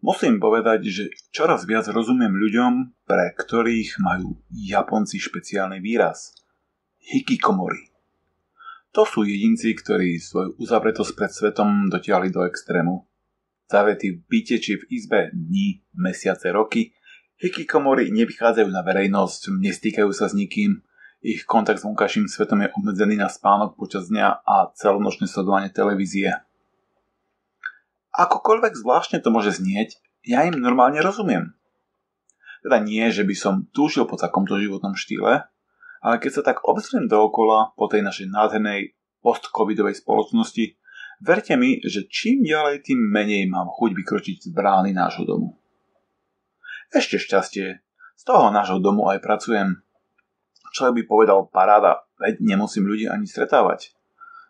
Musím povedať, že čoraz viac rozumiem ľuďom, pre ktorých majú Japonci špeciálny výraz. Hikikomori. To sú jedinci, ktorí svoju uzavretosť pred svetom dotiahli do extrému. Zavretí v byte či v izbe dní, mesiace, roky, hikikomori nevychádzajú na verejnosť, nestýkajú sa s nikým, ich kontakt s vonkajším svetom je obmedzený na spánok počas dňa a celonočné sledovanie televízie. Akokoľvek zvláštne to môže znieť, ja im normálne rozumiem. Teda nie, že by som túžil po takomto životnom štýle, ale keď sa tak obzriem dookola po tej našej nádhernej post-covidovej spoločnosti, verte mi, že čím ďalej, tým menej mám chuť vykročiť z brány nášho domu. Ešte šťastie, z toho nášho domu aj pracujem. Človek by povedal paráda, veď nemusím ľudí ani stretávať.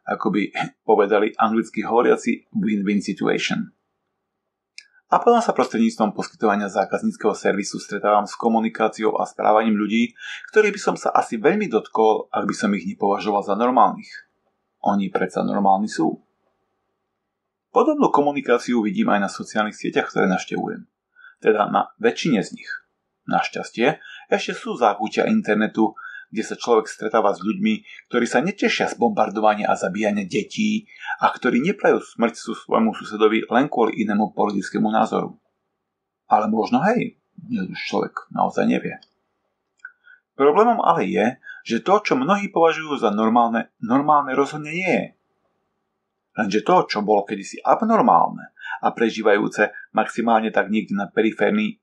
Ako by povedali anglicky hovoriaci win-win situation. A potom sa prostredníctvom poskytovania zákazníckeho servisu stretávam s komunikáciou a správaním ľudí, ktorých by som sa asi veľmi dotkol, ak by som ich nepovažoval za normálnych. Oni predsa normálni sú. Podobnú komunikáciu vidím aj na sociálnych sieťach, ktoré navštevujem. Teda na väčšine z nich. Našťastie, ešte sú zákutia internetu, kde sa človek stretáva s ľuďmi, ktorí sa netešia z bombardovania a zabíjania detí a ktorí neprajú smrť svojmu susedovi len kvôli inému politickému názoru. Ale možno hej, už človek naozaj nevie. Problémom ale je, že to, čo mnohí považujú za normálne rozhodne nie je. Lenže to, čo bolo kedysi abnormálne a prežívajúce maximálne tak niekde na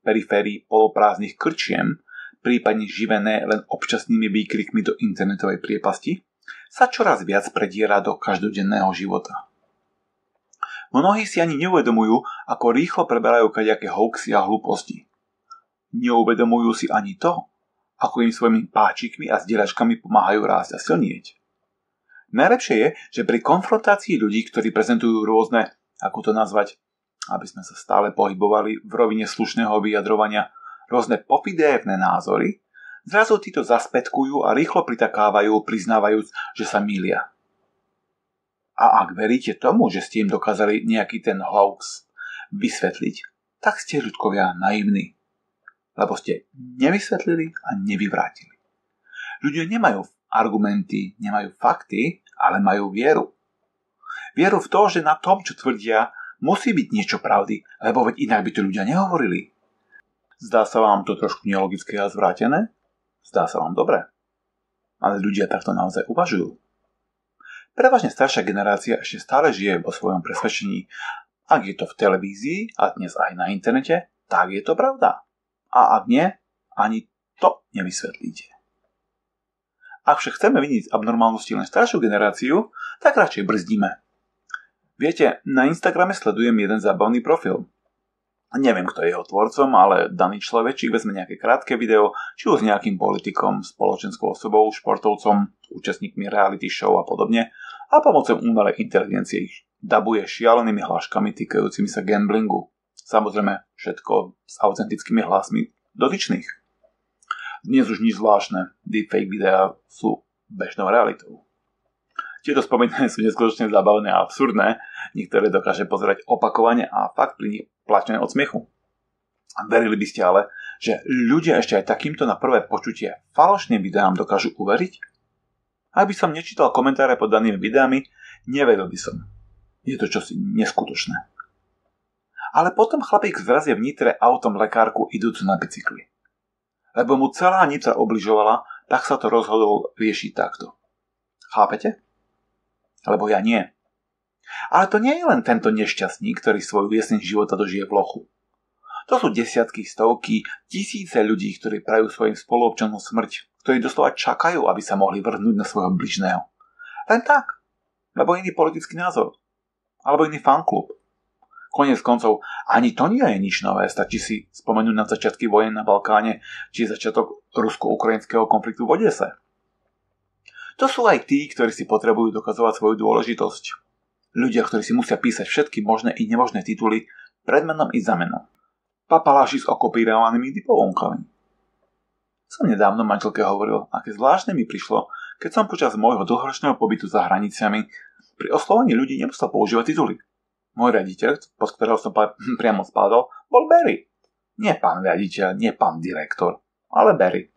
periférii poloprázdnych krčiem, prípadne živené len občasnými výkrikmi do internetovej priepasti, sa čoraz viac prediera do každodenného života. Mnohí si ani neuvedomujú, ako rýchlo preberajú kadejaké hoaxy a hlúposti. Neuvedomujú si ani to, ako im svojimi páčikmi a zdieľačkami pomáhajú rásť a silnieť. Najlepšie je, že pri konfrontácii ľudí, ktorí prezentujú rôzne, ako to nazvať, aby sme sa stále pohybovali v rovine slušného vyjadrovania, rôzne popidérne názory, zrazu títo zaspätkujú a rýchlo pritakávajú, priznávajúc, že sa mýlia. A ak veríte tomu, že ste im dokázali nejaký ten hoax vysvetliť, tak ste ľudkovia naivní. Lebo ste nevysvetlili a nevyvrátili. Ľudia nemajú argumenty, nemajú fakty, ale majú vieru. Vieru v to, že na tom, čo tvrdia, musí byť niečo pravdy, lebo veď inak by to ľudia nehovorili. Zdá sa vám to trošku nelogické a zvrátené? Zdá sa vám dobre. Ale ľudia takto naozaj uvažujú. Prevažne staršia generácia ešte stále žije vo svojom presvedčení. Ak je to v televízii a dnes aj na internete, tak je to pravda. A ak nie, ani to nevysvetlíte. Ak však chceme viniť z abnormálnosti len staršiu generáciu, tak radšej brzdíme. Viete, na Instagrame sledujem jeden zábavný profil. Neviem, kto je jeho tvorcom, ale daný človečík vezme nejaké krátke video, či už s nejakým politikom, spoločenskou osobou, športovcom, účastníkmi reality show a podobne a pomocou umelej inteligencie ich dabuje šialenými hláškami týkajúcimi sa gamblingu. Samozrejme, všetko s autentickými hlasmi dotyčných. Dnes už nič zvláštne, deepfake videá sú bežnou realitou. Tieto spomínané sú neskutočne zábavné a absurdné, niektoré dokáže pozerať opakovane a fakt pri nich plačne od smiechu. Verili by ste ale, že ľudia ešte aj takýmto na prvé počutie falošným videám dokážu uveriť? Ak by som nečítal komentáre pod danými videami, neveril by som. Je to čosi neskutočné. Ale potom chlapík zrazie v Nitre autom lekárku idúcu na bicykli. Lebo mu celá Nitra obližovala, tak sa to rozhodol riešiť takto. Chápete? Lebo ja nie. Ale to nie je len tento nešťastník, ktorý svoju jeseň života dožije v lochu. To sú desiatky, stovky, tisíce ľudí, ktorí prajú svojim spoluobčanom smrť, ktorí doslova čakajú, aby sa mohli vrhnúť na svojho bližného. Len tak. Lebo iný politický názor. Alebo iný fanklub. Koniec koncov, ani to nie je nič nové. Stačí si spomenúť na začiatky vojen na Balkáne, či začiatok rusko-ukrajinského konfliktu v Odese. To sú aj tí, ktorí si potrebujú dokazovať svoju dôležitosť. Ľudia, ktorí si musia písať všetky možné i nemožné tituly pred menom i za menom. Papaláši s okopírovanými diplomonkami. Som nedávno manželke hovoril, aké zvláštne mi prišlo, keď som počas môjho dlhoročného pobytu za hraniciami pri oslovení ľudí nemusel používať tituly. Môj riaditeľ, pod ktorého som priamo spadol, bol Barry. Nie pán riaditeľ, nie pán direktor, ale Barry.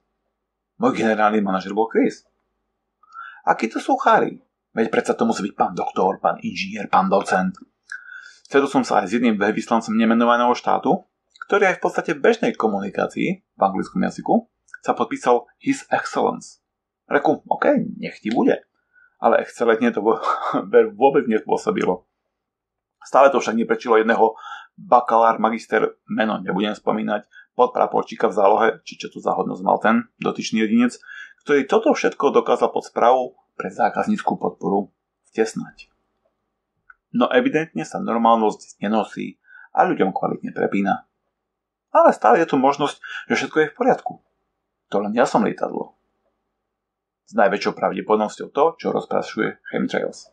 Môj generálny manažer bol Chris. Akí to sú chári? Veď predsa to musí byť pán doktor, pán inžinier, pán docent. Stretol som sa aj s jedným veľvyslancom nemenovaného štátu, ktorý aj v podstate v bežnej komunikácii v anglickom jazyku sa podpísal His Excellence. Reku, OK, nech ti bude. Ale excelentne to vôbec nespôsobilo. Stále to však neprečilo jedného bakalár, magister, meno nebudem spomínať, podpraporčíka v zálohe, či čo tu za hodnosť mal ten dotyčný jedinec, ktorý toto všetko dokázal pod správu pre zákazníckú podporu vtesnať. No evidentne sa normálnosť nenosí a ľuďom kvalitne prepína. Ale stále je tu možnosť, že všetko je v poriadku. To len ja som lietadlo. S najväčšou pravdepodobnosťou to, čo rozprašuje chemtrails.